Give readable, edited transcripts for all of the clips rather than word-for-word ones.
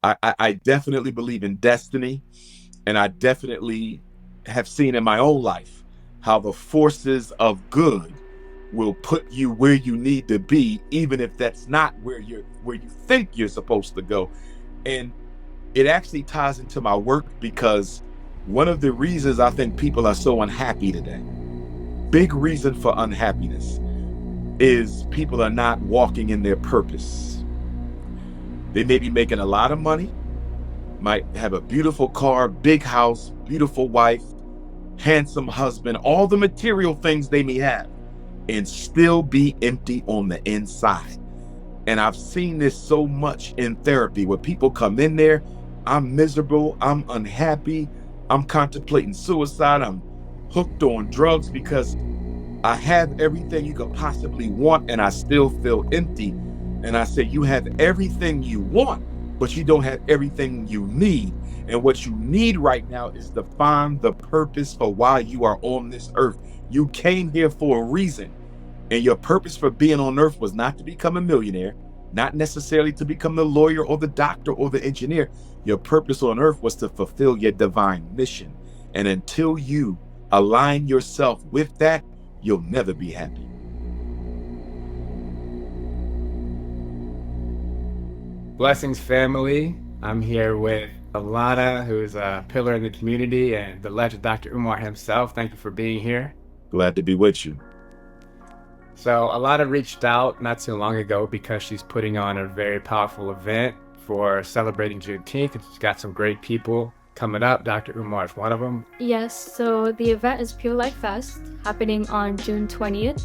I definitely believe in destiny, and I definitely have seen in my own life how the forces of good will put you where you need to be, even if that's not where you think you're supposed to go. And it actually ties into my work because one of the reasons I think people are so unhappy today, big reason for unhappiness, is people are not walking in their purpose. They may be making a lot of money, might have a beautiful car, big house, beautiful wife, handsome husband, all the material things they may have, and still be empty on the inside. And I've seen this so much in therapy where people come in there, I'm miserable, I'm unhappy, I'm contemplating suicide, I'm hooked on drugs because I have everything you could possibly want and I still feel empty. And I say, you have everything you want, but you don't have everything you need. And what you need right now is to find the purpose for why you are on this earth. You came here for a reason. And your purpose for being on earth was not to become a millionaire, not necessarily to become the lawyer or the doctor or the engineer. Your purpose on earth was to fulfill your divine mission. And until you align yourself with that, you'll never be happy. Blessings, family. I'm here with Alana, who's a pillar in the community, and the legend Dr. Umar himself. Thank you for being here. Glad to be with you. So, Alana reached out not too long ago because she's putting on a very powerful event for celebrating Juneteenth, and she's got some great people coming up. Dr. Umar is one of them. Yes, so the event is Pure Life Fest happening on June 20th.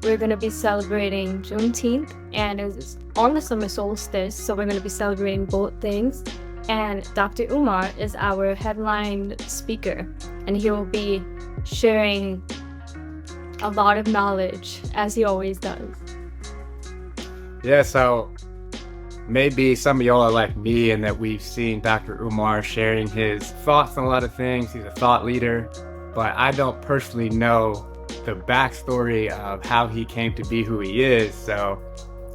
We're going to be celebrating Juneteenth and it's on the summer solstice, so we're going to be celebrating both things. And Dr. Umar is our headline speaker, and he will be sharing a lot of knowledge, as he always does. Yeah, so maybe some of y'all are like me in that we've seen Dr. Umar sharing his thoughts on a lot of things. He's a thought leader, but I don't personally know the backstory of how he came to be who he is. So,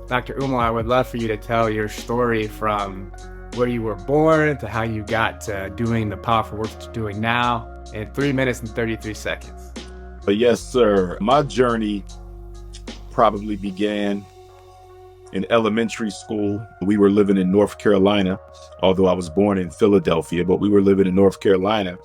Dr. Umar, I would love for you to tell your story from where you were born to how you got to doing the powerful work that you're doing now in 3 minutes and 33 seconds. But yes, sir, my journey probably began in elementary school. We were living in North Carolina, although I was born in Philadelphia, but we were living in North Carolina.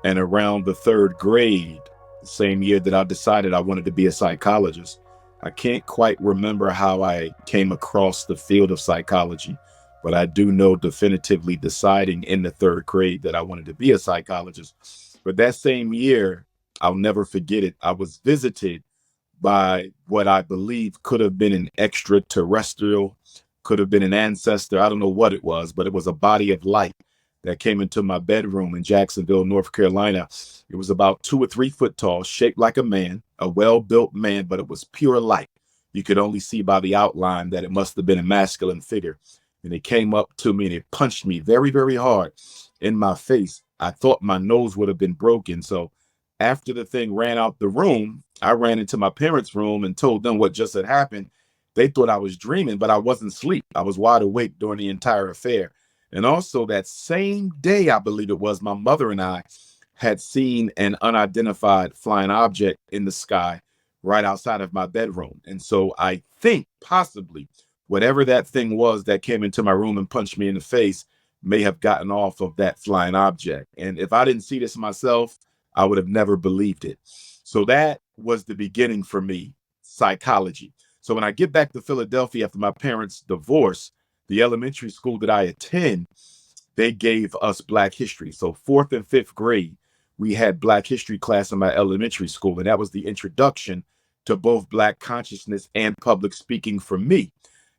And around the third grade, the same year that I decided I wanted to be a psychologist, I can't quite remember how I came across the field of psychology, but I do know definitively deciding in the third grade that I wanted to be a psychologist. But that same year, I'll never forget it, I was visited by what I believe could have been an extraterrestrial, could have been an ancestor. I don't know what it was, but it was a body of light that came into my bedroom in Jacksonville, North Carolina. It was about 2 or 3 foot tall, shaped like a man, a well-built man, but it was pure light. You could only see by the outline that it must have been a masculine figure. And it came up to me and it punched me very, very hard in my face. I thought my nose would have been broken. So after the thing ran out the room, I ran into my parents' room and told them what just had happened. They thought I was dreaming, but I wasn't asleep. I was wide awake during the entire affair. And also that same day, I believe it was, my mother and I had seen an unidentified flying object in the sky right outside of my bedroom. And so I think possibly whatever that thing was that came into my room and punched me in the face may have gotten off of that flying object. And if I didn't see this myself, I would have never believed it. So that was the beginning for me, psychology. So when I get back to Philadelphia after my parents' divorce, the elementary school that I attend, they gave us Black history. So 4th and 5th grade, we had Black history class in my elementary school. And that was the introduction to both Black consciousness and public speaking for me.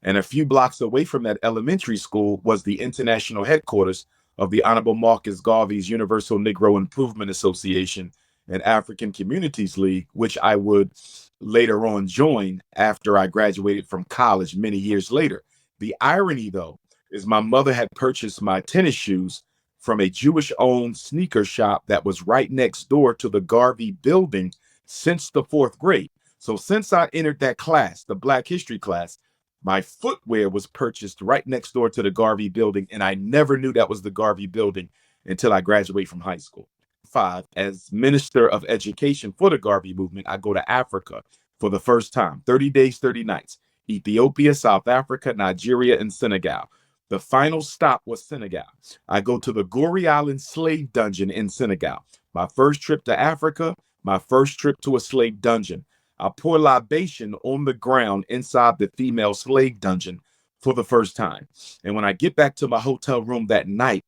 And a few blocks away from that elementary school was the international headquarters of the Honorable Marcus Garvey's Universal Negro Improvement Association and African Communities League, which I would later on join after I graduated from college many years later. The irony, though, is my mother had purchased my tennis shoes from a Jewish-owned sneaker shop that was right next door to the Garvey building since the 4th grade. So since I entered that class, the Black history class, My footwear was purchased right next door to the Garvey building, and I never knew that was the Garvey building until I graduated from high school. 5, as Minister of Education for the Garvey movement, I go to Africa for the first time, 30 days, 30 nights. Ethiopia, South Africa, Nigeria, and Senegal. The final stop was Senegal. I go to the Gori Island slave dungeon in Senegal. My first trip to Africa, my first trip to a slave dungeon. I pour libation on the ground inside the female slave dungeon for the first time. And when I get back to my hotel room that night,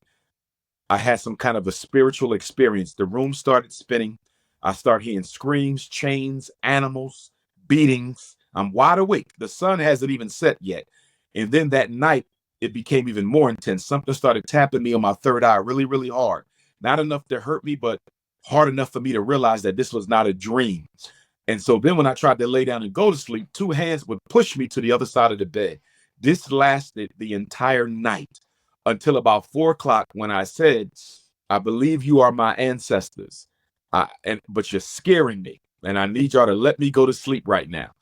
I had some kind of a spiritual experience. The room started spinning. I start hearing screams, chains, animals, beatings. I'm wide awake. The sun hasn't even set yet. And then that night, it became even more intense. Something started tapping me on my third eye really, really hard. Not enough to hurt me, but hard enough for me to realize that this was not a dream. And so then when I tried to lay down and go to sleep, two hands would push me to the other side of the bed. This lasted the entire night until about 4 o'clock when I said, I believe you are my ancestors, but you're scaring me, and I need y'all to let me go to sleep right now.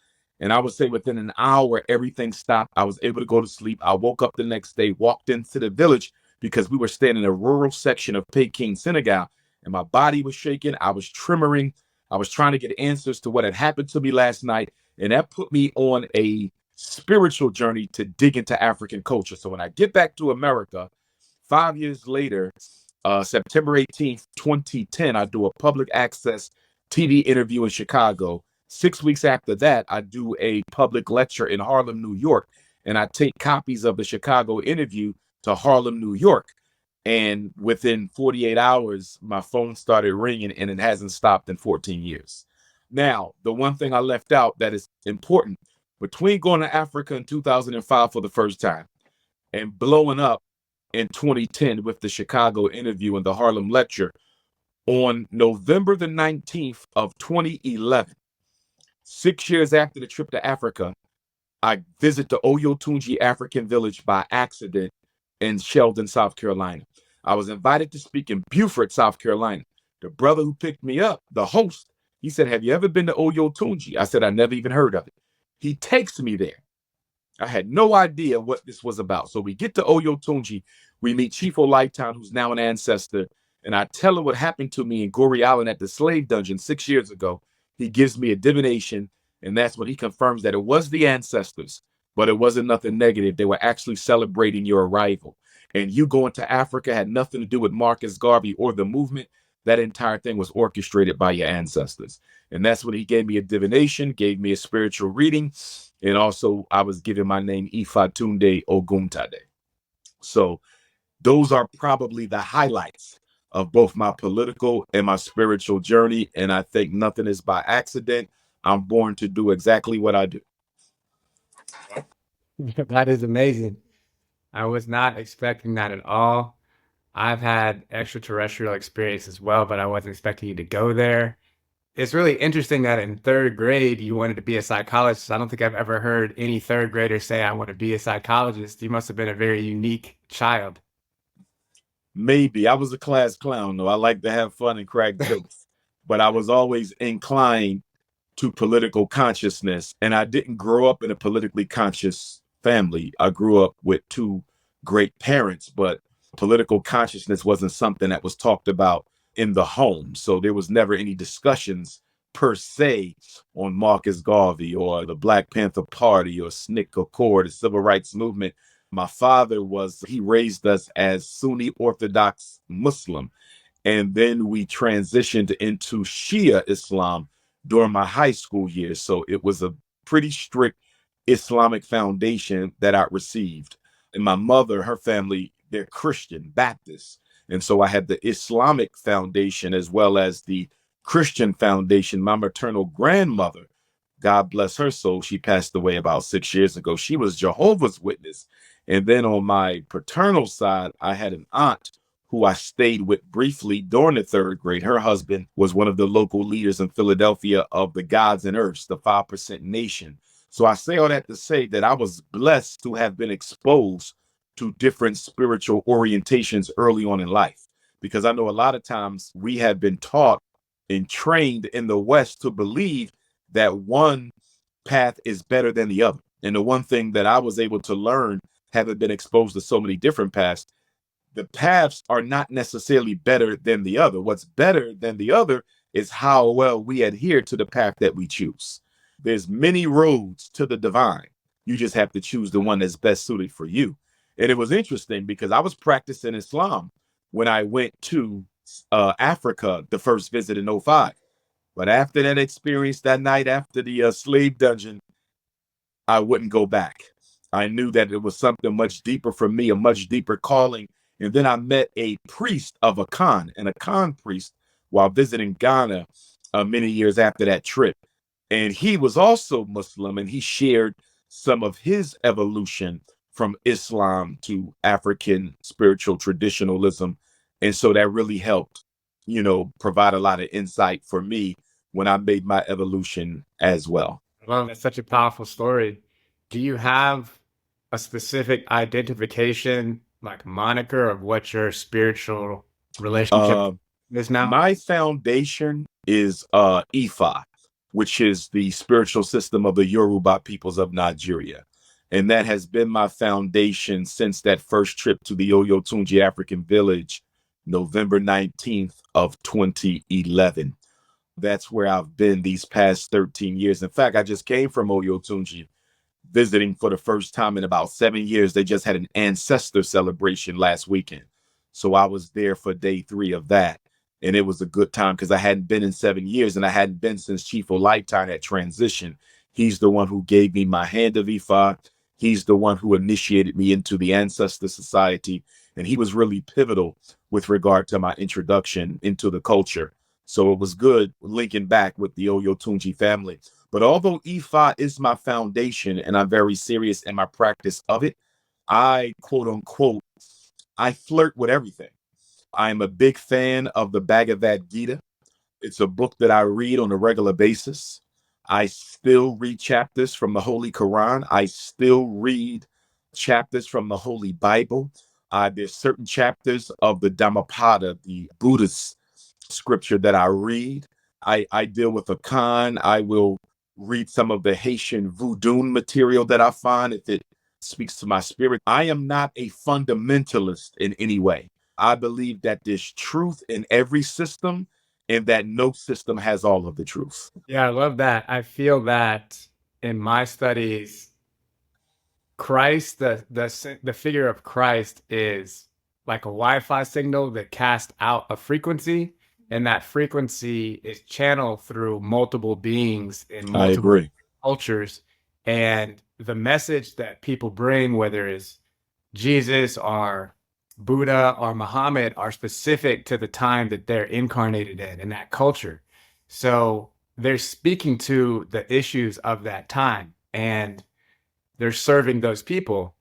And I would say within an hour, everything stopped. I was able to go to sleep. I woke up the next day, walked into the village because we were staying in a rural section of Peking, Senegal, and my body was shaking. I was tremoring. I was trying to get answers to what had happened to me last night. And that put me on a spiritual journey to dig into African culture. So when I get back to America, 5 years later, September 18th, 2010, I do a public access TV interview in Chicago. 6 weeks after that, I do a public lecture in Harlem, New York, and I take copies of the Chicago interview to Harlem, New York. And within 48 hours, my phone started ringing, and it hasn't stopped in 14 years. Now, the one thing I left out that is important, between going to Africa in 2005 for the first time and blowing up in 2010 with the Chicago interview and the Harlem lecture, on November the 19th of 2011, 6 years after the trip to Africa, I visit the Oyotunji African village by accident in Sheldon, South Carolina. I was invited to speak in Beaufort, South Carolina. The brother who picked me up, the host, he said, have you ever been to Oyotunji? I said, I never even heard of it. He takes me there. I had no idea what this was about. So we get to Oyotunji. We meet Chief Olaitan, who's now an ancestor. And I tell him what happened to me in Gori Island at the slave dungeon 6 years ago. He gives me a divination. And that's when he confirms that it was the ancestors, but it wasn't nothing negative. They were actually celebrating your arrival. And you going to Africa had nothing to do with Marcus Garvey or the movement. That entire thing was orchestrated by your ancestors. And that's when he gave me a divination, gave me a spiritual reading. And also I was given my name Ifatunde Oguntade. So those are probably the highlights of both my political and my spiritual journey. And I think nothing is by accident. I'm born to do exactly what I do. That is amazing. I was not expecting that at all. I've had extraterrestrial experience as well, but I wasn't expecting you to go there. It's really interesting that in third grade, you wanted to be a psychologist. I don't think I've ever heard any third grader say, I want to be a psychologist. You must have been a very unique child. Maybe. I was a class clown, though. I like to have fun and crack jokes, but I was always inclined to political consciousness. And I didn't grow up in a politically conscious family. I grew up with two great parents, but political consciousness wasn't something that was talked about in the home. So there was never any discussions per se on Marcus Garvey or the Black Panther Party or SNCC Accord, the Civil Rights Movement. My father he raised us as Sunni Orthodox Muslim. And then we transitioned into Shia Islam during my high school years. So it was a pretty strict Islamic foundation that I received. And my mother, her family, they're Christian Baptists. And so I had the Islamic foundation as well as the Christian foundation. My maternal grandmother, God bless her soul, she passed away about 6 years ago. She was Jehovah's Witness. And then on my paternal side, I had an aunt who I stayed with briefly during the third grade. Her husband was one of the local leaders in Philadelphia of the Gods and Earths, the 5% Nation. So I say all that to say that I was blessed to have been exposed to different spiritual orientations early on in life, because I know a lot of times we have been taught and trained in the West to believe that one path is better than the other. And the one thing that I was able to learn, having been exposed to so many different paths, the paths are not necessarily better than the other. What's better than the other is how well we adhere to the path that we choose. There's many roads to the divine. You just have to choose the one that's best suited for you. And it was interesting because I was practicing Islam when I went to Africa, the first visit in '05. But after that experience that night, after the slave dungeon, I wouldn't go back. I knew that it was something much deeper for me, a much deeper calling. And then I met a priest of an Akan priest, while visiting Ghana many years after that trip. And he was also Muslim, and he shared some of his evolution from Islam to African spiritual traditionalism. And so that really helped, provide a lot of insight for me when I made my evolution as well. Well, that's such a powerful story. Do you have a specific identification, like moniker of what your spiritual relationship is now? My foundation is Ifa, which is the spiritual system of the Yoruba peoples of Nigeria. And that has been my foundation since that first trip to the Oyotunji African village, November 19th of 2011. That's where I've been these past 13 years. In fact, I just came from Oyotunji, visiting for the first time in about 7 years. They just had an ancestor celebration last weekend. So I was there for day 3 of that. And it was a good time because I hadn't been in 7 years, and I hadn't been since Chief Lifetime had transitioned. He's the one who gave me my hand of Ifa. He's the one who initiated me into the Ancestor Society. And he was really pivotal with regard to my introduction into the culture. So it was good linking back with the Oyotunji family. But although Ifa is my foundation and I'm very serious in my practice of it, I, quote unquote, I flirt with everything. I'm a big fan of the Bhagavad Gita. It's a book that I read on a regular basis. I still read chapters from the Holy Quran. I still read chapters from the Holy Bible. There's certain chapters of the Dhammapada, the Buddhist scripture, that I read. I deal with Akan. I will read some of the Haitian voodoo material that I find if it speaks to my spirit. I am not a fundamentalist in any way. I believe that there's truth in every system and that no system has all of the truth. Yeah, I love that. I feel that in my studies, Christ, the figure of Christ is like a Wi-Fi signal that casts out a frequency, and that frequency is channeled through multiple beings in I multiple agree. cultures. And the message that people bring, whether it's Jesus or Buddha or Muhammad, are specific to the time that they're incarnated in that culture. So they're speaking to the issues of that time, and they're serving those people.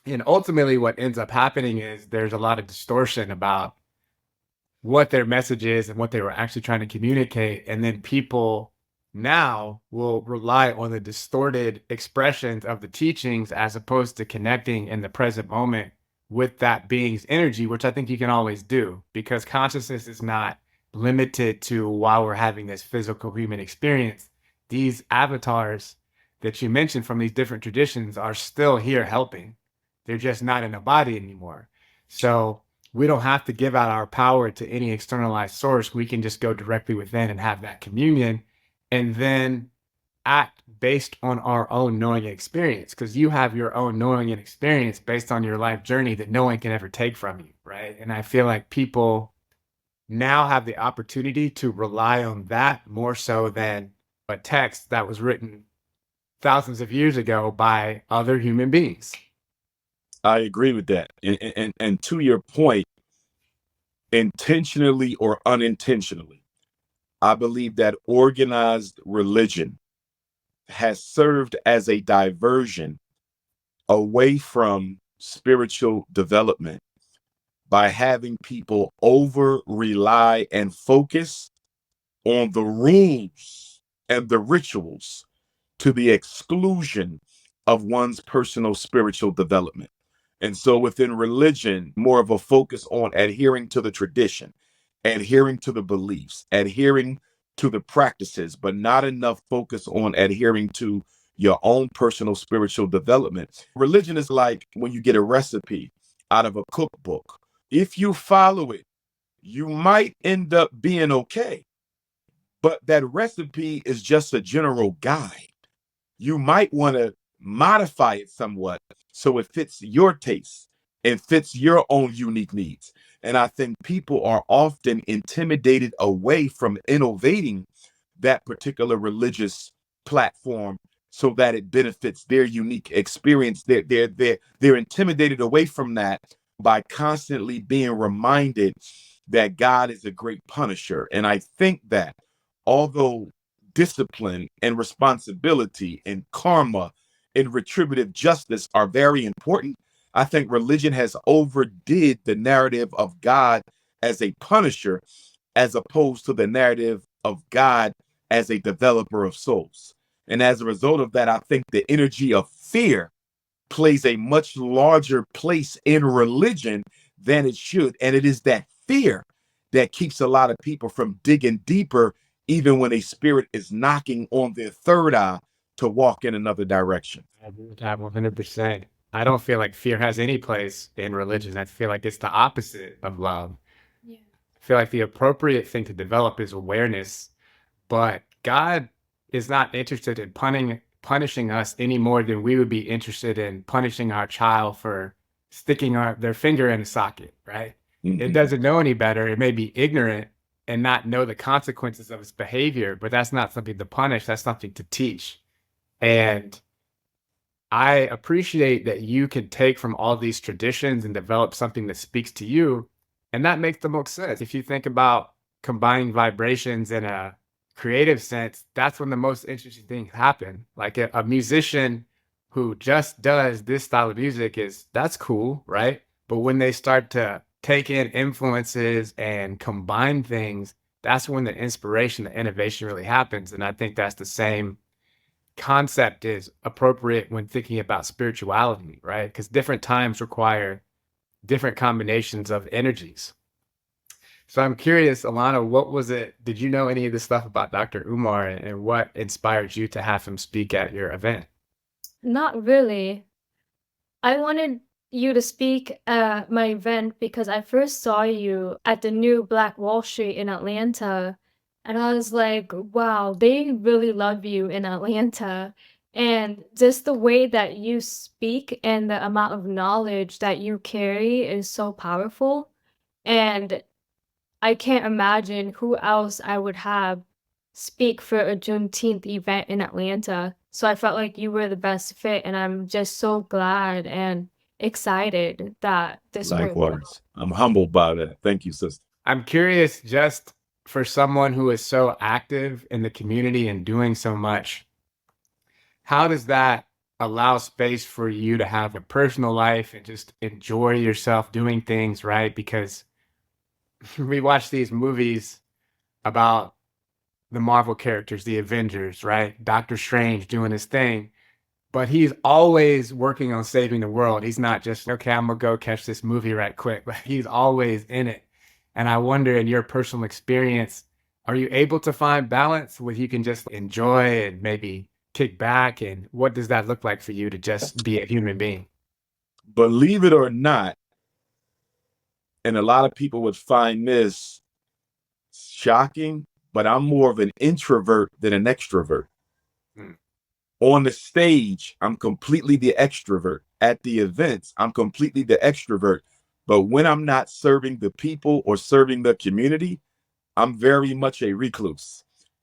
And ultimately what ends up happening is there's a lot of distortion about what their message is and what they were actually trying to communicate. And then people now will rely on the distorted expressions of the teachings as opposed to connecting in the present moment with that being's energy, which I think you can always do, because consciousness is not limited to while we're having this physical human experience. These avatars that you mentioned from these different traditions are still here helping. They're just not in a body anymore. So we don't have to give out our power to any externalized source. We can just go directly within and have that communion, and then act based on our own knowing and experience, because you have your own knowing and experience based on your life journey that no one can ever take from you, right? And I feel like people now have the opportunity to rely on that more so than a text that was written thousands of years ago by other human beings. I agree with that. And to your point, intentionally or unintentionally, I believe that organized religion has served as a diversion away from spiritual development by having people over rely and focus on the rules and the rituals to the exclusion of one's personal spiritual development. And so within religion, more of a focus on adhering to the tradition, adhering to the beliefs, adhering to the practices, but not enough focus on adhering to your own personal spiritual development. Religion is like when you get a recipe out of a cookbook. If you follow it, you might end up being okay. But that recipe is just a general guide. You might want to modify it somewhat so it fits your taste and fits your own unique needs. And I think people are often intimidated away from innovating that particular religious platform so that it benefits their unique experience. They're intimidated away from that by constantly being reminded that God is a great punisher. And I think that although discipline and responsibility and karma and retributive justice are very important, I think religion has overdid the narrative of God as a punisher as opposed to the narrative of God as a developer of souls. And as a result of that, I think the energy of fear plays a much larger place in religion than it should. And it is that fear that keeps a lot of people from digging deeper, even when a spirit is knocking on their third eye to walk in another direction. I agree with that 100%. I don't feel like fear has any place in religion. I feel like it's the opposite of love. Yeah. I feel like the appropriate thing to develop is awareness, but God is not interested in punishing us any more than we would be interested in punishing our child for sticking their finger in a socket, right? It doesn't know any better. It may be ignorant and not know the consequences of its behavior, but that's not something to punish. That's something to teach. And I appreciate that you can take from all these traditions and develop something that speaks to you. And that makes the most sense. If you think about combining vibrations in a creative sense, that's when the most interesting things happen. Like a musician who just does this style of music that's cool, right? But when they start to take in influences and combine things, that's when the inspiration, the innovation really happens. And I think that's the same concept is appropriate when thinking about spirituality, right? Because different times require different combinations of energies. So I'm curious, Alana, what was it? Did you know any of this stuff about Dr. Umar and what inspired you to have him speak at your event? Not really. I wanted you to speak at my event because I first saw you at the new Black Wall Street in Atlanta. And I was like, wow, they really love you in Atlanta. And just the way that you speak and the amount of knowledge that you carry is so powerful. And I can't imagine who else I would have speak for a Juneteenth event in Atlanta. So I felt like you were the best fit, and I'm just so glad and excited that this worked. Likewise. I'm humbled by that. Thank you, sister. I'm curious, just for someone who is so active in the community and doing so much, how does that allow space for you to have a personal life and just enjoy yourself doing things, right? Because we watch these movies about the Marvel characters, the Avengers, right? Doctor Strange doing his thing, but he's always working on saving the world. He's not just, okay, I'm gonna go catch this movie right quick, but he's always in it. And I wonder, in your personal experience, are you able to find balance where you can just enjoy and maybe kick back? And what does that look like for you to just be a human being? Believe it or not, and a lot of people would find this shocking, but I'm more of an introvert than an extrovert. Hmm. On the stage, I'm completely the extrovert. At the events, I'm completely the extrovert. But when I'm not serving the people or serving the community, I'm very much a recluse.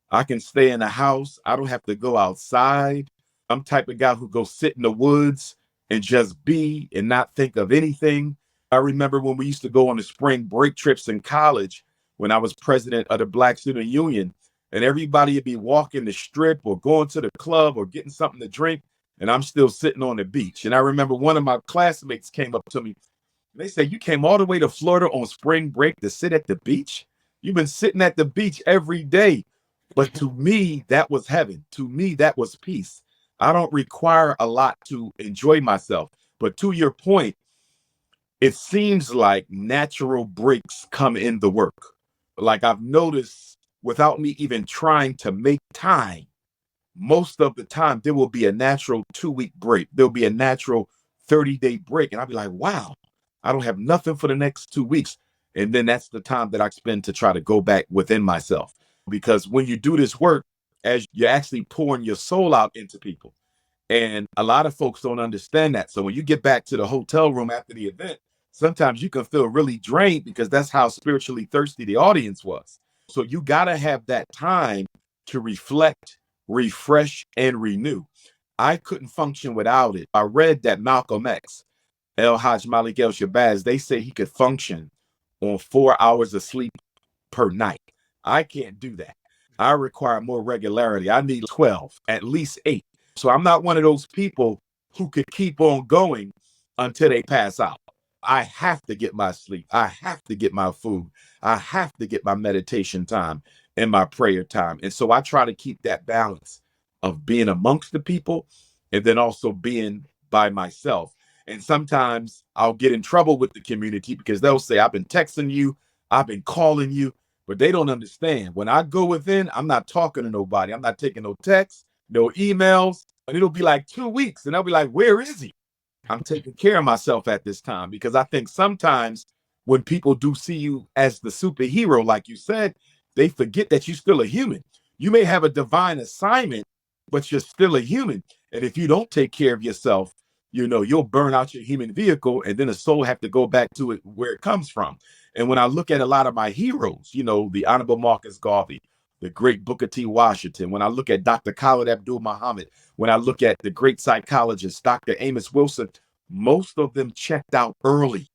I can stay in the house. I don't have to go outside. I'm type of guy who goes sit in the woods and just be and not think of anything. I remember when we used to go on the spring break trips in college when I was president of the Black Student Union, and everybody would be walking the strip or going to the club or getting something to drink, and I'm still sitting on the beach. And I remember one of my classmates came up to me. They said, "You came all the way to Florida on spring break to sit at the beach? You've been sitting at the beach every day." But to me, that was heaven. To me, that was peace. I don't require a lot to enjoy myself. But to your point, it seems like natural breaks come in the work. Like I've noticed without me even trying to make time, most of the time there will be a natural 2-week break. There'll be a natural 30-day break. And I'll be like, wow, I don't have nothing for the next 2 weeks. And then that's the time that I spend to try to go back within myself. Because when you do this work, as you're actually pouring your soul out into people. And a lot of folks don't understand that. So when you get back to the hotel room after the event, sometimes you can feel really drained because that's how spiritually thirsty the audience was. So you got to have that time to reflect, refresh, and renew. I couldn't function without it. I read that Malcolm X, El Hajj Malik El Shabazz, they say he could function on 4 hours of sleep per night. I can't do that. I require more regularity. I need 12, at least 8. So I'm not one of those people who could keep on going until they pass out. I have to get my sleep. I have to get my food. I have to get my meditation time and my prayer time. And so I try to keep that balance of being amongst the people and then also being by myself. And sometimes I'll get in trouble with the community because they'll say, I've been texting you, I've been calling you, but they don't understand. When I go within, I'm not talking to nobody. I'm not taking no texts, no emails, and it'll be like 2 weeks. And I'll be like, where is he? I'm taking care of myself at this time because I think sometimes when people do see you as the superhero, like you said, they forget that you're still a human. You may have a divine assignment, but you're still a human. And if you don't take care of yourself, you'll burn out your human vehicle and then the soul have to go back to it where it comes from. And when I look at a lot of my heroes, the Honorable Marcus Garvey, the great Booker T. Washington, when I look at Dr. Khalid Abdul Muhammad, when I look at the great psychologist, Dr. Amos Wilson, most of them checked out early.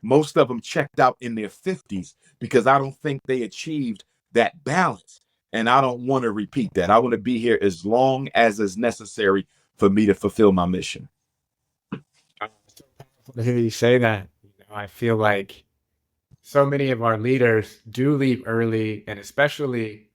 Most of them checked out in their 50s because I don't think they achieved that balance. And I don't want to repeat that. I want to be here as long as is necessary for me to fulfill my mission. To hear you say that, I feel like so many of our leaders do leave early, and especially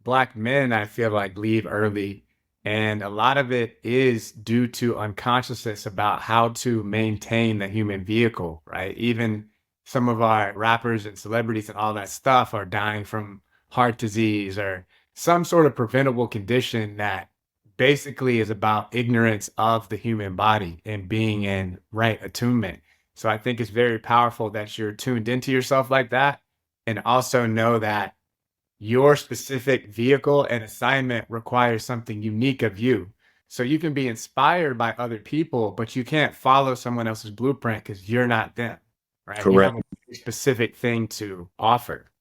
Black men, I feel like leave early. And a lot of it is due to unconsciousness about how to maintain the human vehicle, right? Even some of our rappers and celebrities and all that stuff are dying from heart disease or some sort of preventable condition that basically is about ignorance of the human body and being in right attunement. So I think it's very powerful that you're tuned into yourself like that, and also know that your specific vehicle and assignment requires something unique of you. So you can be inspired by other people, but you can't follow someone else's blueprint because you're not them, right? You have Correct. a specific thing to offer.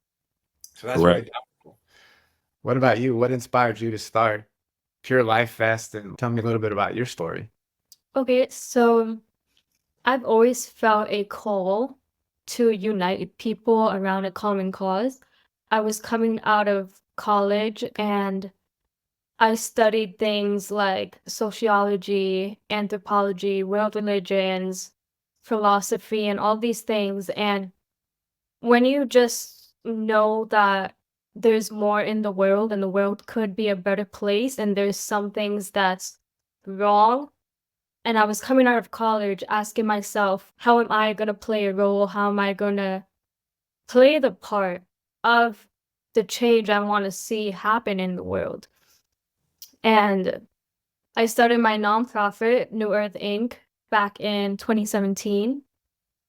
So that's Correct. really powerful. What about you? What inspired you to start Pure Life Fest? And tell me a little bit about your story. Okay, so I've always felt a call to unite people around a common cause. I was coming out of college and I studied things like sociology, anthropology, world religions, philosophy, and all these things. And when you just know that there's more in the world and the world could be a better place and there's some things that's wrong, and I was coming out of college asking myself, how am I going to play a role? How am I going to play the part of the change I want to see happen in the world? And I started my nonprofit, New Earth Inc., back in 2017.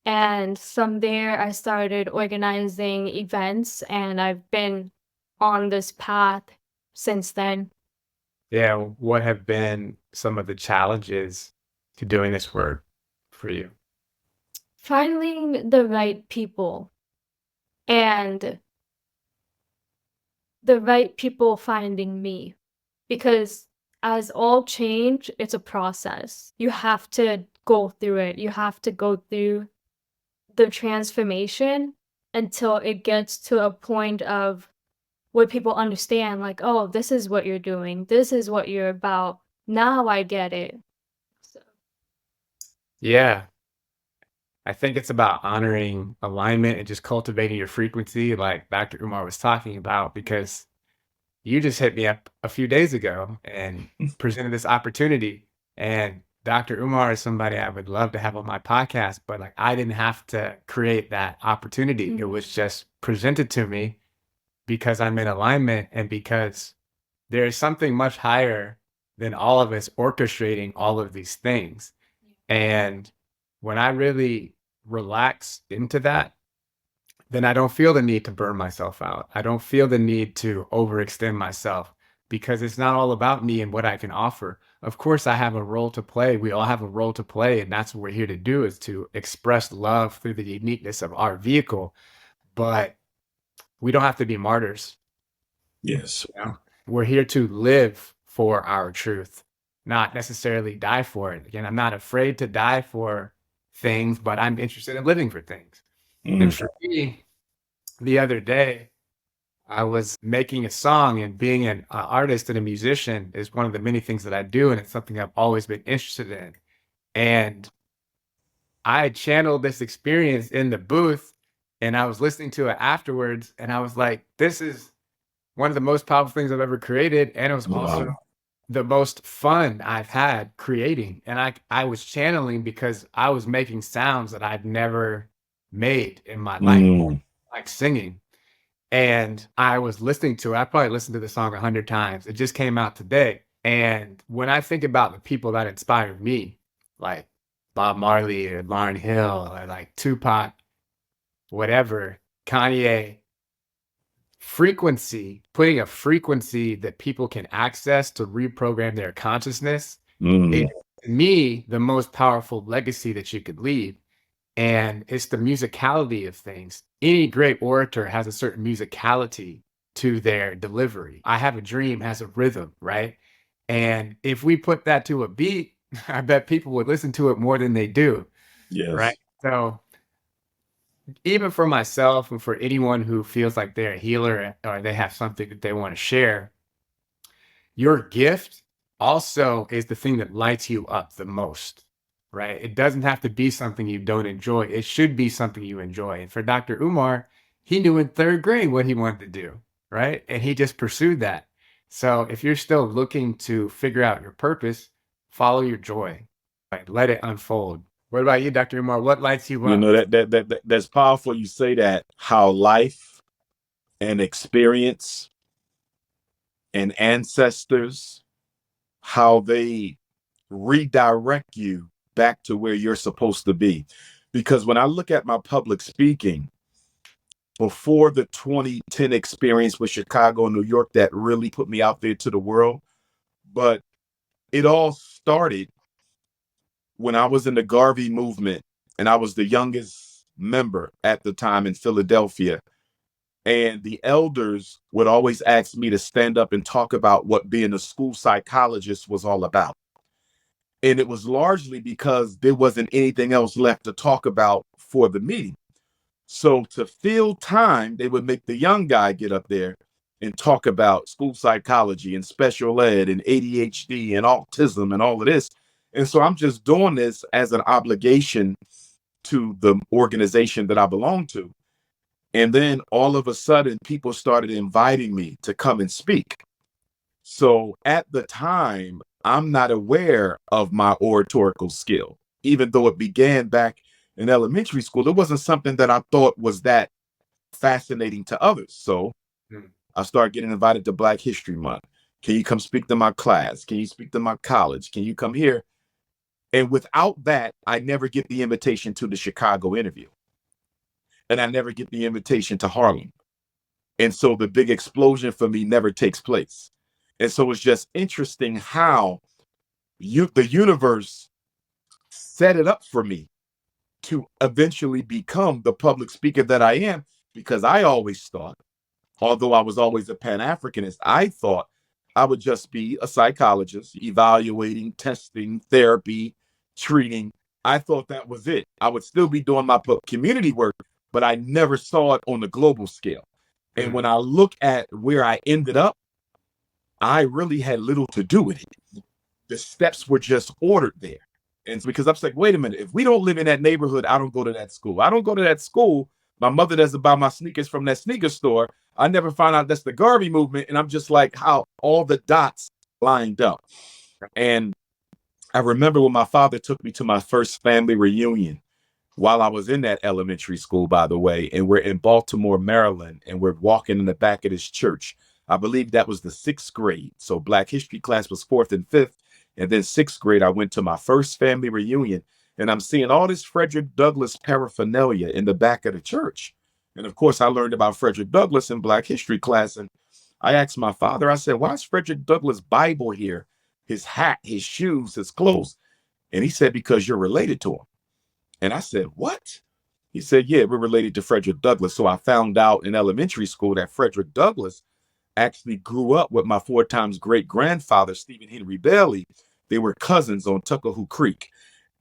And from there, I started organizing events, and I've been on this path since then. Yeah, what have been some of the challenges to doing this work for you? Finding the right people and the right people finding me. Because as all change, it's a process. You have to go through it. You have to go through the transformation until it gets to a point of where people understand, like, oh, this is what you're doing. This is what you're about. Now I get it. So. Yeah, I think it's about honoring alignment and just cultivating your frequency, like Dr. Umar was talking about, because you just hit me up a few days ago and presented this opportunity. And Dr. Umar is somebody I would love to have on my podcast, but like I didn't have to create that opportunity. It was just presented to me because I'm in alignment and because there is something much higher than all of us orchestrating all of these things. And when I really relax into that, then I don't feel the need to burn myself out. I don't feel the need to overextend myself because it's not all about me and what I can offer. Of course, I have a role to play. We all have a role to play, and that's what we're here to do, is to express love through the uniqueness of our vehicle. But we don't have to be martyrs. Yes. You know? We're here to live for our truth, not necessarily die for it. Again, I'm not afraid to die for things, but I'm interested in living for things. And for me, the other day, I was making a song, and being an artist and a musician is one of the many things that I do, and it's something I've always been interested in. And I channeled this experience in the booth, and I was listening to it afterwards, and I was like, this is one of the most powerful things I've ever created. And it was also Wow. the most fun I've had creating. And I was channeling because I was making sounds that I've never made in my life, like singing. And I was listening to it. I probably listened to the song 100 times. It just came out today. And when I think about the people that inspired me, like Bob Marley or Lauryn Hill or like Tupac, whatever, Kanye, frequency, putting a frequency that people can access to reprogram their consciousness, is, to me, the most powerful legacy that you could leave. And it's the musicality of things. Any great orator has a certain musicality to their delivery. I Have a Dream has a rhythm, right? And if we put that to a beat, I bet people would listen to it more than they do, Yes. right? So even for myself and for anyone who feels like they're a healer or they have something that they want to share, your gift also is the thing that lights you up the most, right? It doesn't have to be something you don't enjoy. It should be something you enjoy. And for Dr. Umar, he knew in 3rd grade what he wanted to do, right? And he just pursued that. So if you're still looking to figure out your purpose, follow your joy, like let it unfold. What about you, Dr. Umar? What lights you You up? know, that's powerful. You say that, how life and experience and ancestors, how they redirect you back to where you're supposed to be. Because when I look at my public speaking, before the 2010 experience with Chicago and New York, that really put me out there to the world, but it all started when I was in the Garvey movement, and I was the youngest member at the time in Philadelphia. And the elders would always ask me to stand up and talk about what being a school psychologist was all about. And it was largely because there wasn't anything else left to talk about for the meeting. So to fill time, they would make the young guy get up there and talk about school psychology and special ed and ADHD and autism and all of this. And so I'm just doing this as an obligation to the organization that I belong to. And then all of a sudden, people started inviting me to come and speak. So at the time, I'm not aware of my oratorical skill, even though it began back in elementary school. It wasn't something that I thought was that fascinating to others. So I started getting invited to Black History Month. Can you come speak to my class? Can you speak to my college? Can you come here? And without that, I never get the invitation to the Chicago interview. And I never get the invitation to Harlem. And so the big explosion for me never takes place. And so it's just interesting how the universe set it up for me to eventually become the public speaker that I am, because I always thought, although I was always a Pan-Africanist, I thought I would just be a psychologist, evaluating, testing, therapy, treating. I thought that was it. I would still be doing my community work, but I never saw it on the global scale. And when I look at where I ended up, I really had little to do with it. The steps were just ordered there. And it's because I'm like, wait a minute, if we don't live in that neighborhood, I don't go to that school. I don't go to that school. My mother doesn't buy my sneakers from that sneaker store. I never found out that's the Garvey movement. And I'm just like, how all the dots lined up. And I remember when my father took me to my first family reunion while I was in that elementary school, by the way, and we're in Baltimore, Maryland, and we're walking in the back of this church. I believe that was the 6th grade. So Black history class was 4th and 5th. And then 6th grade, I went to my first family reunion, and I'm seeing all this Frederick Douglass paraphernalia in the back of the church. And of course, I learned about Frederick Douglass in Black history class. And I asked my father, I said, why is Frederick Douglass' Bible here? His hat, his shoes, his clothes. And he said, because you're related to him. And I said, what? He said, yeah, we're related to Frederick Douglass. So I found out in elementary school that Frederick Douglass actually grew up with my 4 times great grandfather, Stephen Henry Bailey. They were cousins on Tuckahoo Creek.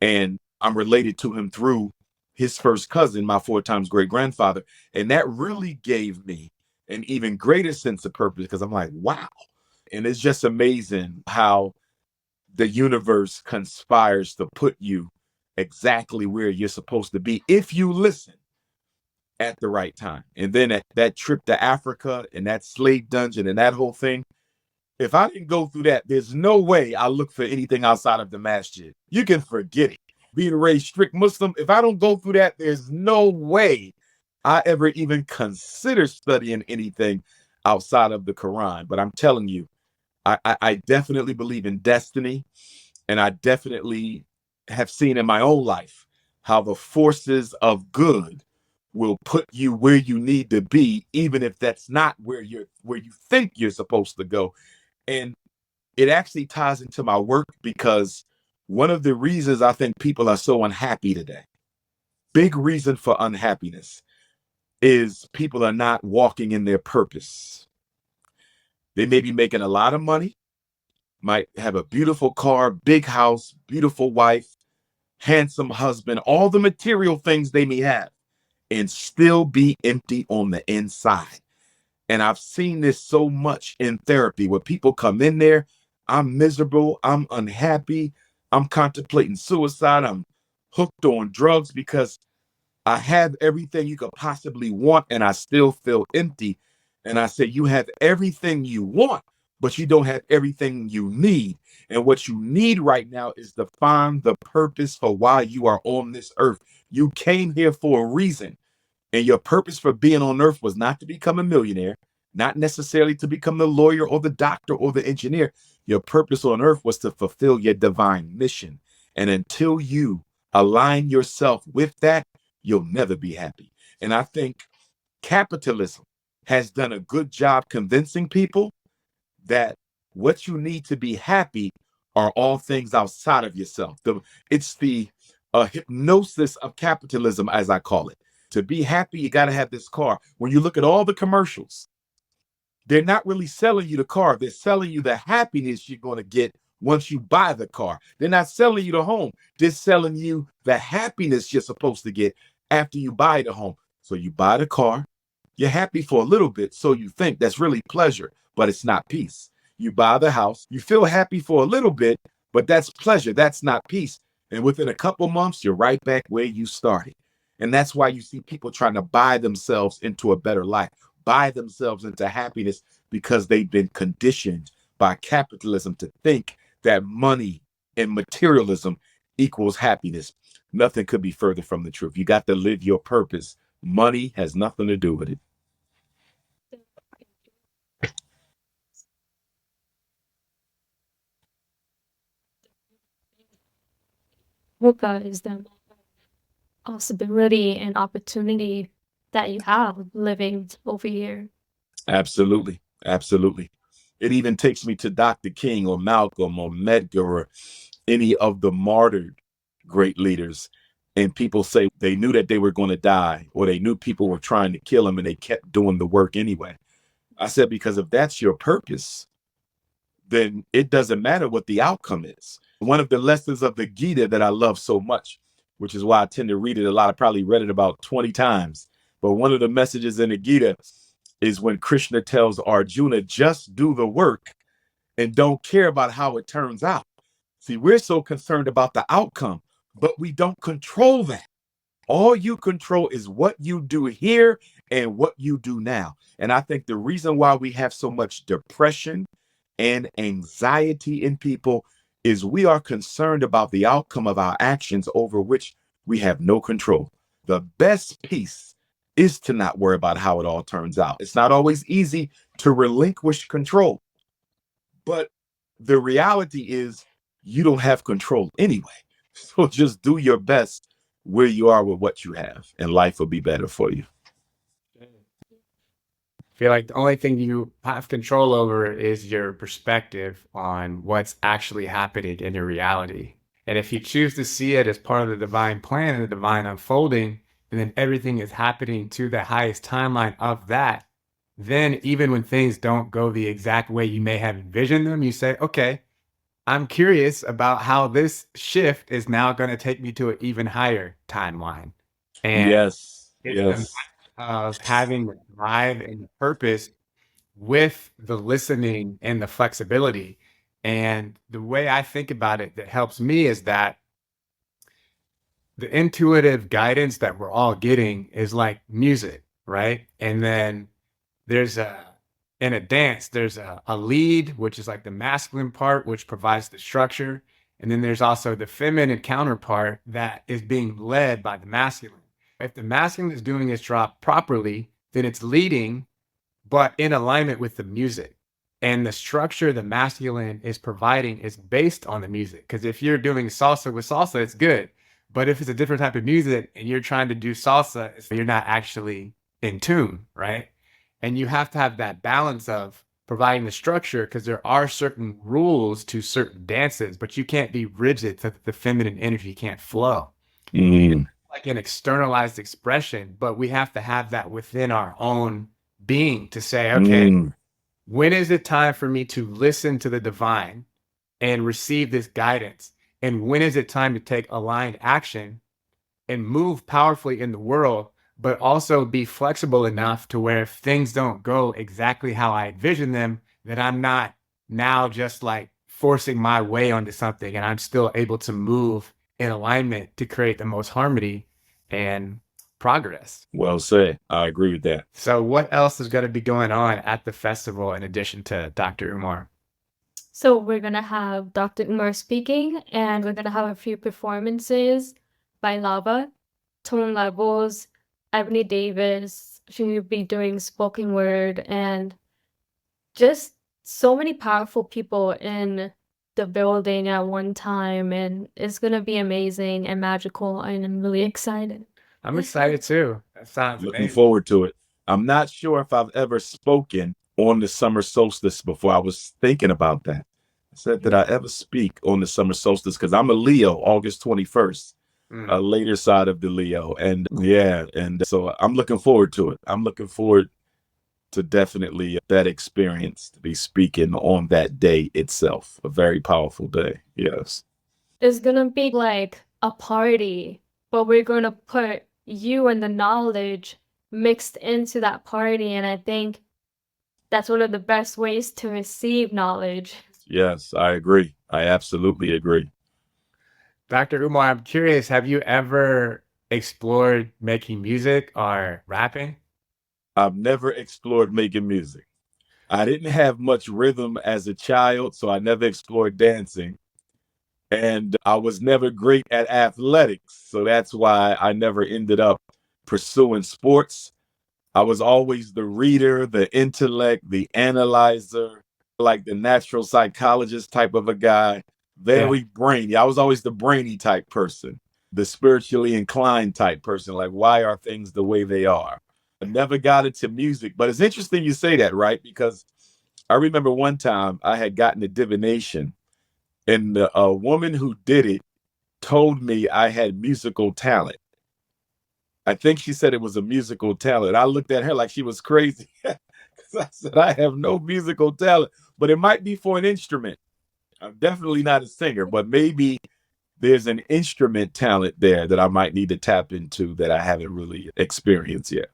And I'm related to him through his first cousin, my 4 times great grandfather. And that really gave me an even greater sense of purpose, because I'm like, wow. And it's just amazing how the universe conspires to put you exactly where you're supposed to be if you listen at the right time. And then that trip to Africa and that slave dungeon and that whole thing, if I didn't go through that, there's no way I look for anything outside of the masjid. You can forget it. Being raised strict Muslim, if I don't go through that, there's no way I ever even consider studying anything outside of the Quran. But I'm telling you, I definitely believe in destiny, and I definitely have seen in my own life how the forces of good will put you where you need to be, even if that's not where you think you're supposed to go. And it actually ties into my work, because one of the reasons I think people are so unhappy today, big reason for unhappiness, is people are not walking in their purpose. They may be making a lot of money, might have a beautiful car, big house, beautiful wife, handsome husband, all the material things they may have, and still be empty on the inside. And I've seen this so much in therapy, where people come in there, I'm miserable, I'm unhappy, I'm contemplating suicide, I'm hooked on drugs because I have everything you could possibly want and I still feel empty. And I say, you have everything you want, but you don't have everything you need. And what you need right now is to find the purpose for why you are on this earth. You came here for a reason. And your purpose for being on earth was not to become a millionaire, not necessarily to become the lawyer or the doctor or the engineer. Your purpose on earth was to fulfill your divine mission. And until you align yourself with that, you'll never be happy. And I think capitalism has done a good job convincing people that what you need to be happy are all things outside of yourself. It's the hypnosis of capitalism, as I call it. To be happy, you got to have this car. When you look at all the commercials, they're not really selling you the car. They're selling you the happiness you're going to get once you buy the car. They're not selling you the home. They're selling you the happiness you're supposed to get after you buy the home. So you buy the car, you're happy for a little bit, so you think that's really pleasure, but it's not peace. You buy the house, you feel happy for a little bit, but that's pleasure, that's not peace. And within a couple months, you're right back where you started. And that's why you see people trying to buy themselves into a better life, buy themselves into happiness, because they've been conditioned by capitalism to think that money and materialism equals happiness. Nothing could be further from the truth. You got to live your purpose. Money has nothing to do with it. Hookah is the possibility and opportunity that you have living over here. Absolutely. Absolutely. It even takes me to Dr. King or Malcolm or Medgar or any of the martyred great leaders. And people say they knew that they were going to die, or they knew people were trying to kill them, and they kept doing the work anyway. I said, because if that's your purpose, then it doesn't matter what the outcome is. One of the lessons of the Gita that I love so much, which is why I tend to read it a lot, I probably read it about 20 times. But one of the messages in the Gita is when Krishna tells Arjuna, just do the work and don't care about how it turns out. See, we're so concerned about the outcome, but we don't control that. All you control is what you do here and what you do now. And I think the reason why we have so much depression and anxiety in people is we are concerned about the outcome of our actions over which we have no control. The best peace is to not worry about how it all turns out. It's not always easy to relinquish control, but the reality is you don't have control anyway. So just do your best where you are with what you have, and life will be better for you. I feel like the only thing you have control over is your perspective on what's actually happening in your reality. And if you choose to see it as part of the divine plan and the divine unfolding, and then everything is happening to the highest timeline of that, then even when things don't go the exact way you may have envisioned them, you say, okay, I'm curious about how this shift is now going to take me to an even higher timeline. And Yes, it's the yes. of having the drive and the purpose with the listening and the flexibility. And the way I think about it that helps me is that the intuitive guidance that we're all getting is like music, right? And then there's in a dance, there's a lead, which is like the masculine part, which provides the structure. And then there's also the feminine counterpart that is being led by the masculine. If the masculine is doing its job properly, then it's leading, but in alignment with the music. And the structure the masculine is providing is based on the music. Because if you're doing salsa with salsa, it's good. But if it's a different type of music and you're trying to do salsa, you're not actually in tune, right? And you have to have that balance of providing the structure, because there are certain rules to certain dances, but you can't be rigid so that the feminine energy can't flow. Mm, Like an externalized expression, but we have to have that within our own being to say, okay, mm, when is it time for me to listen to the divine and receive this guidance? And when is it time to take aligned action and move powerfully in the world, but also be flexible enough to where if things don't go exactly how I envision them, that I'm not now just like forcing my way onto something, and I'm still able to move in alignment to create the most harmony and progress. well said. I agree with that. So what else is going to be going on at the festival in addition to Dr. Umar? So we're gonna have Dr. Umar speaking, and we're gonna have a few performances by Lava, Tone Levels, Ebony Davis. She will be doing spoken word, and just so many powerful people in the building at one time, and it's gonna be amazing and magical, and I'm really excited. I'm excited too. That sounds Looking amazing. forward to it. I'm not sure if I've ever spoken on the summer solstice before. I was thinking about that. I said, did I ever speak on the summer solstice? Because I'm a Leo, August 21st, a later side of the Leo. And yeah, and so I'm looking forward to it. I'm looking forward to definitely that experience, to be speaking on that day itself. A very powerful day. Yes. It's gonna be like a party, but we're gonna put you and the knowledge mixed into that party, and I think that's one of the best ways to receive knowledge. Yes, I agree. I absolutely agree. Dr. Umar, I'm curious, have you ever explored making music or rapping? I've never explored making music. I didn't have much rhythm as a child, so I never explored dancing. And I was never great at athletics, so that's why I never ended up pursuing sports. I was always the reader, the intellect, the analyzer, like the natural psychologist type of a guy, very brainy. I was always the brainy type person, the spiritually inclined type person. Like, why are things the way they are? I never got into music, but it's interesting you say that, right? Because I remember one time I had gotten a divination, and a woman who did it told me I had musical talent. I think she said it was a musical talent. I looked at her like she was crazy. I said, I have no musical talent, but it might be for an instrument. I'm definitely not a singer, but maybe there's an instrument talent there that I might need to tap into that I haven't really experienced yet.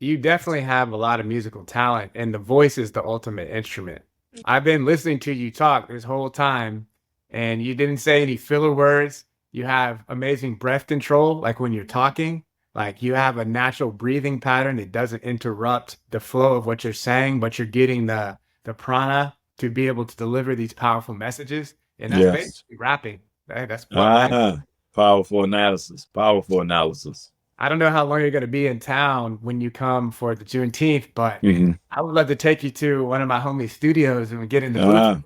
You definitely have a lot of musical talent, and the voice is the ultimate instrument. I've been listening to you talk this whole time, and you didn't say any filler words. You have amazing breath control, like when you're talking. Like you have a natural breathing pattern that doesn't interrupt the flow of what you're saying, but you're getting the prana to be able to deliver these powerful messages. And that's Yes. basically rapping. That's what Powerful analysis. Powerful analysis. I don't know how long you're going to be in town when you come for the Juneteenth, but Mhm. I would love to take you to one of my homies' studios and get in the booth Ah, and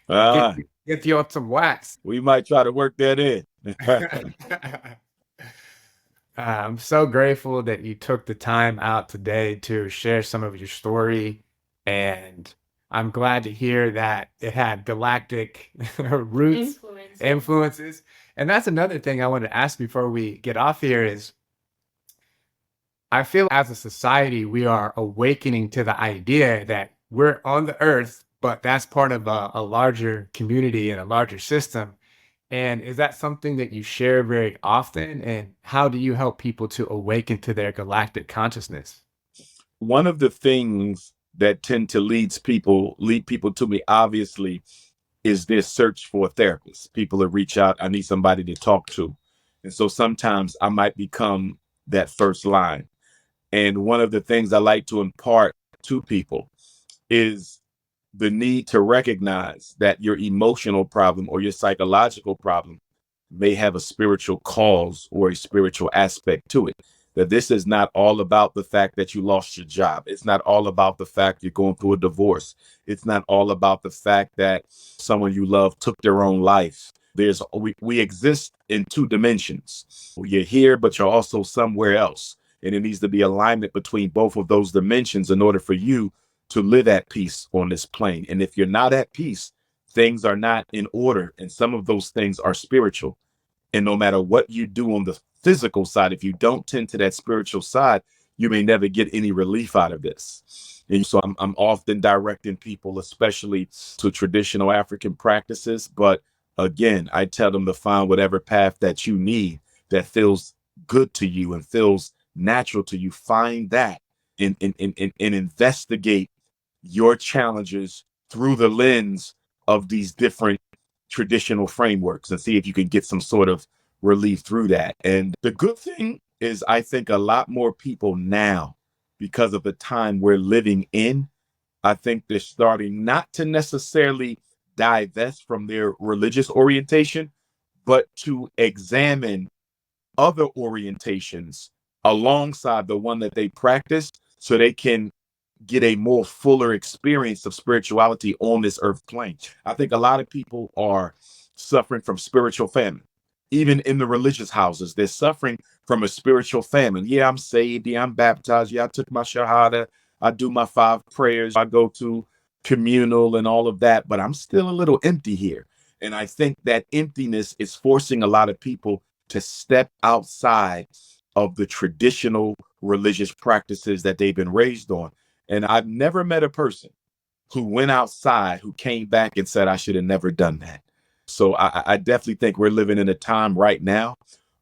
ah, get you up some wax. we might try to work that in. I'm so grateful that you took the time out today to share some of your story. And I'm glad to hear that it had galactic roots, influences. And that's another thing I wanted to ask before we get off here is I feel as a society, we are awakening to the idea that we're on the earth, but that's part of a larger community and a larger system. And is that something that you share very often? And how do you help people to awaken to their galactic consciousness? One of the things that tend to lead people to me, obviously, is this search for a therapist. People that reach out, I need somebody to talk to. And so sometimes I might become that first line. And one of the things I like to impart to people is the need to recognize that your emotional problem or your psychological problem may have a spiritual cause or a spiritual aspect to it. That this is not all about the fact that you lost your job. It's not all about the fact you're going through a divorce. It's not all about the fact that someone you love took their own life. We exist in two dimensions. You're here, but you're also somewhere else. And it needs to be alignment between both of those dimensions in order for you to live at peace on this plane. And if you're not at peace, things are not in order. And some of those things are spiritual. And no matter what you do on the physical side, if you don't tend to that spiritual side, you may never get any relief out of this. And so I'm often directing people, especially to traditional African practices. But again, I tell them to find whatever path that you need that feels good to you and feels natural to you. Find that and investigate your challenges through the lens of these different traditional frameworks and see if you can get some sort of relief through that. And the good thing is, I think a lot more people now, because of the time we're living in, I think they're starting not to necessarily divest from their religious orientation, but to examine other orientations alongside the one that they practice so they can get a more fuller experience of spirituality on this earth plane. I think a lot of people are suffering from spiritual famine. Even in the religious houses, they're suffering from a spiritual famine. Yeah, I'm saved. Yeah, I'm baptized. Yeah, I took my shahada. I do my 5 prayers. I go to communal and all of that, but I'm still a little empty here. And I think that emptiness is forcing a lot of people to step outside of the traditional religious practices that they've been raised on. And I've never met a person who went outside who came back and said, I should have never done that. So I definitely think we're living in a time right now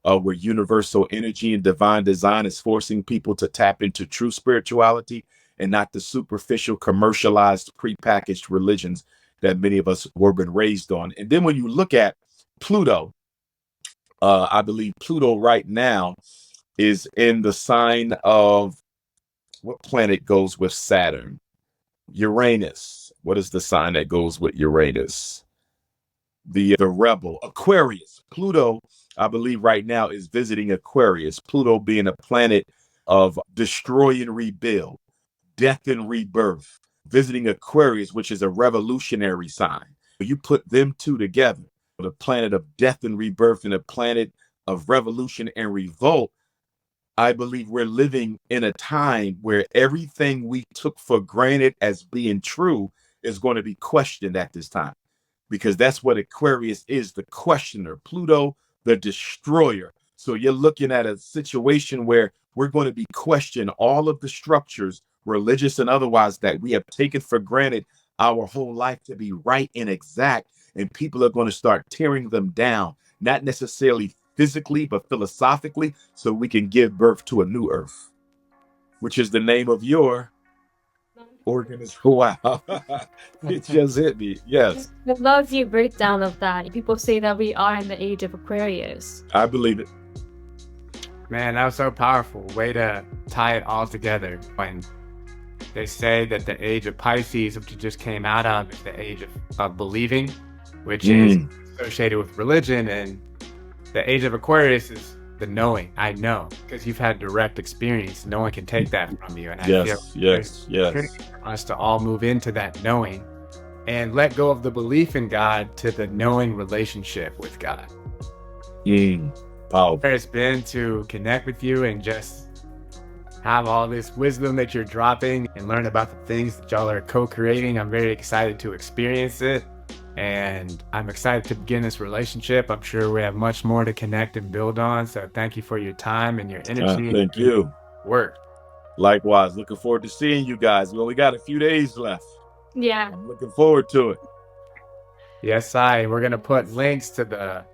where universal energy and divine design is forcing people to tap into true spirituality and not the superficial, commercialized, prepackaged religions that many of us were been raised on. And then when you look at Pluto, I believe Pluto right now is in the sign of what planet goes with Saturn? Uranus. What is the sign that goes with Uranus? The rebel, Aquarius. Pluto, I believe right now is visiting Aquarius. Pluto being a planet of destroy and rebuild, death and rebirth, visiting Aquarius, which is a revolutionary sign. You put them two together, the planet of death and rebirth and a planet of revolution and revolt. I believe we're living in a time where everything we took for granted as being true is going to be questioned at this time, because that's what Aquarius is, the questioner. Pluto, the destroyer. So you're looking at a situation where we're going to be questioning all of the structures, religious and otherwise, that we have taken for granted our whole life to be right and exact. And people are going to start tearing them down, not necessarily physically, but philosophically, so we can give birth to a new earth, which is the name of your organism. Wow. It just hit me. Yes. I love your breakdown of that. People say that we are in the age of Aquarius. I believe it. Man, that was so powerful. Way to tie it all together. When they say that the age of Pisces, which it just came out of, is the age of believing, which is associated with religion, and the age of Aquarius is the knowing. I know, because you've had direct experience. No one can take that from you. And I feel Yes, yes, yes. for us to all move into that knowing and let go of the belief in God to the knowing relationship with God. Powerful. Where it's been to connect with you and just have all this wisdom that you're dropping and learn about the things that y'all are co-creating. I'm very excited to experience it. And I'm excited to begin this relationship. I'm sure we have much more to connect and build on. So thank you for your time and your energy. Thank you. Work. Likewise. Looking forward to seeing you guys. We only got a few days left. Yeah. I'm looking forward to it. Yes, we're going to put links to the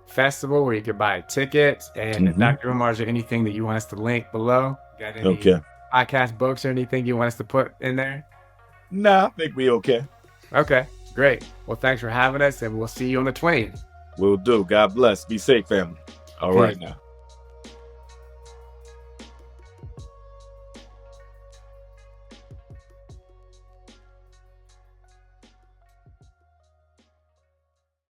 festival where you can buy tickets. And Dr. Umar, is there anything that you want us to link below? Got any podcast books or anything you want us to put in there? Nah, I think we okay. Okay, great. Well, thanks for having us, and we'll see you on the 20th. Will do. God bless. Be safe, family. All right now.